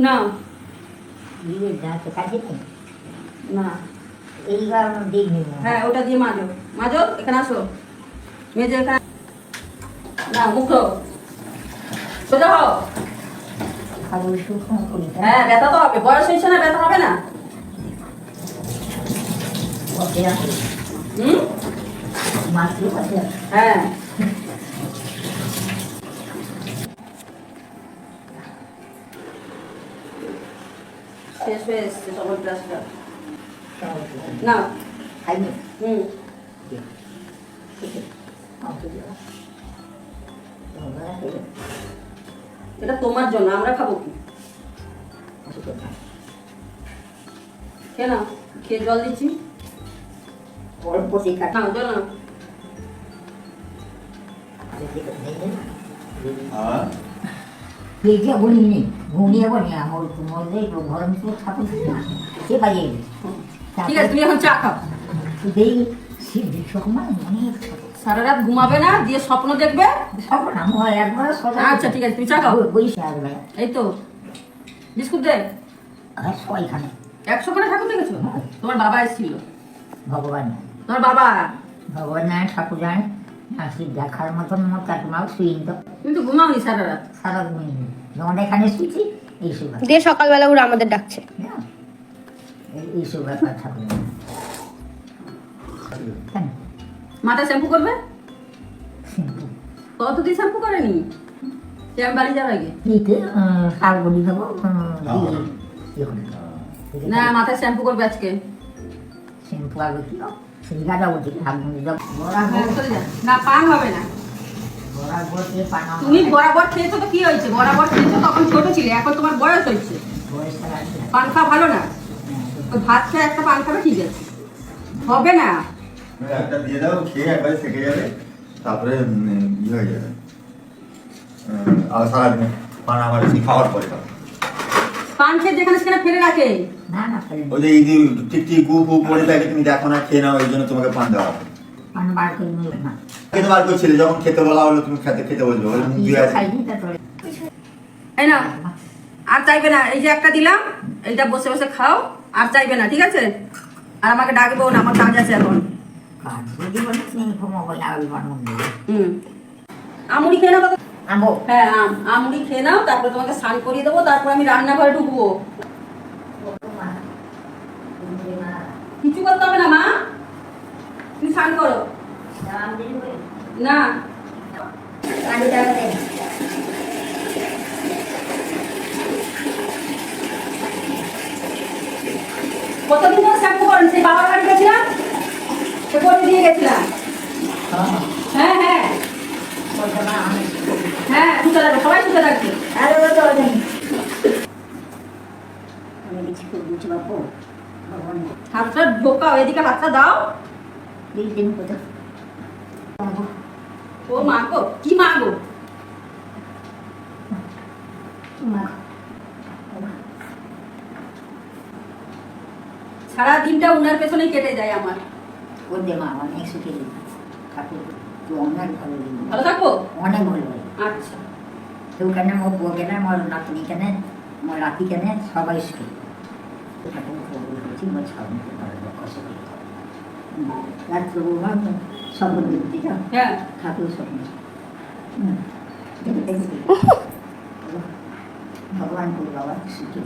না কাছে নেই না, এই কারণে দিইনি। হ্যাঁ ওটা দিয়ে মাজো মাজো। এখানে আসো, মেজে এখানে না, মুখ ধো, সোজা হও। খাবো শুকনো করি। হ্যাঁ ব্যথা তো হবে, বয়স হয়েছে না, ব্যথা হবে না? হুম, মাছও আছে। হ্যাঁ শেষ হয়ে এসছে সবার ক্লাসটা। না খাইনি। হুম, এটা তোমার জন্য, আমরা খাবো কি? কেন খেয়ে জল দিচ্ছি অল্প শিক্ষা না, জল না। পেটে বলিনি ঘুমিয়ে বলি আমার মধ্যে গরম তো থাকুন সে বাজে ঠিক আছে, তুমি এখন চা খাও। দেই সময় অনেক সারা রাত ঘুমাবে না, দিয়ে স্বপ্ন দেখবে। সব নাম হয় একবার আচ্ছা ঠিক আছে, তুমি চা খাও। বইসে আসবে। এই তো বিস্কুট দে। আর সবাইখানে 100 করে ঠাকুর দেখেছো? তোমার বাবা এসেছিল। ভগবান তোমার বাবা ভগবান ঠাকুর যায় আসি দেখার মতন কাকিমাও শুইনি তো তুমি তো ঘুমাওনি সারা রাত। সারা ঘুমিয়ে যখন এখানে শুয়েছি এইসব দিয়ে সকালবেলা ওরা আমাদের ডাকছে। এইসব ব্যাপার ঠাকুর কেন মাথা শ্যাম্পু করবে? কতদিন শ্যাম্পু করেনি? শ্যাম বাড়ি যাওয়ার আগে শাক বলি দেবো না, মাথায় শ্যাম্পু করবে আজকে। শ্যাম্পু আগে কি সেই গাদা বলছি শাক বলি দেবো না, পান হবে না। বরাবর দিয়ে পানা তুমি বরাবর খেয়েছো তো কি হয়েছে? বরাবর খেয়েছো তখন ছোট ছিলে, এখন তোমার বয়স হয়েছে। বয়সটা আছে পান খাওয়া ভালো না। ওই ভাত খেয়ে একটা পান খাবে, ঠিক আছে? হবে না। একটা দিয়ে দাও, খেয়ে একবারে থেকে যাবে, তারপরে ইয়ে হয়ে যাবে। আর সারাদিন পান আবার খাওয়ার পরে খাবে। পান খেয়ে যেখানে সেখানে ফেলে রাখে। না না ফেলে ওই যে এই যে টিকটিক গু গু পড়ে থাকে, তুমি দেখো না, খেয়ে নাও, এই জন্য তোমাকে পান দেওয়া হবে। পান বার করে নিলে না খেতে বার করছিলে, যখন খেতে বলা হলো তুমি খেতে খেতে বলবে, ওই মুখ দিয়ে আছে। খাইনি তারপরে এই না, আর চাইবে না। এই যে একটা দিলাম, এইটা বসে বসে খাও, আর চাইবে না, ঠিক আছে? আর আমাকে ডাকবো না, আমার কাজ আছে এখন। যদি বলে তুমি ঘুমাবো আগে বানাবো হুম, আমুড়ি খেয়ে নাও বাবা। আনবো হ্যাঁ আমুড়ি খেয়ে নাও, তারপরে তোমাকে স্নান করিয়ে দেবো, তারপর আমি রান্নাঘরে ঢুকবো। কিছু করতে হবে না মা, তুমি স্নান করো। না কতদিন ধরে শ্যাম্পু করেন? সেই বাবার বাড়ি গেছিলাম, সে করে দিয়ে গেছিলাম। হ্যাঁ হ্যাঁ হ্যাঁ, সুখে থাকবে, সবাই সুখে থাকবে। হাতটা ঢোকাও, এদিকে হাতটা দাও। ও মা গো, কি মা গো? সারা দিনটা উনার পেছনেই কেটে যায় আমার। অনেক সুখী ঠাকুর অনেক ভালো ভালো থাকবো, অনেক ভালো আচ্ছা। কেউ কেন মোর বউ কেন মোর নাতনি কেন মোর রাতি কেন সবাই সুখী ঠাকুর করছি মোর ছাউনিতে ভালো কষ্ট করি রাত্র স্বপ্ন দেখতে যাও হ্যাঁ ঠাকুর স্বপ্ন ভগবান করে বাবা সুখী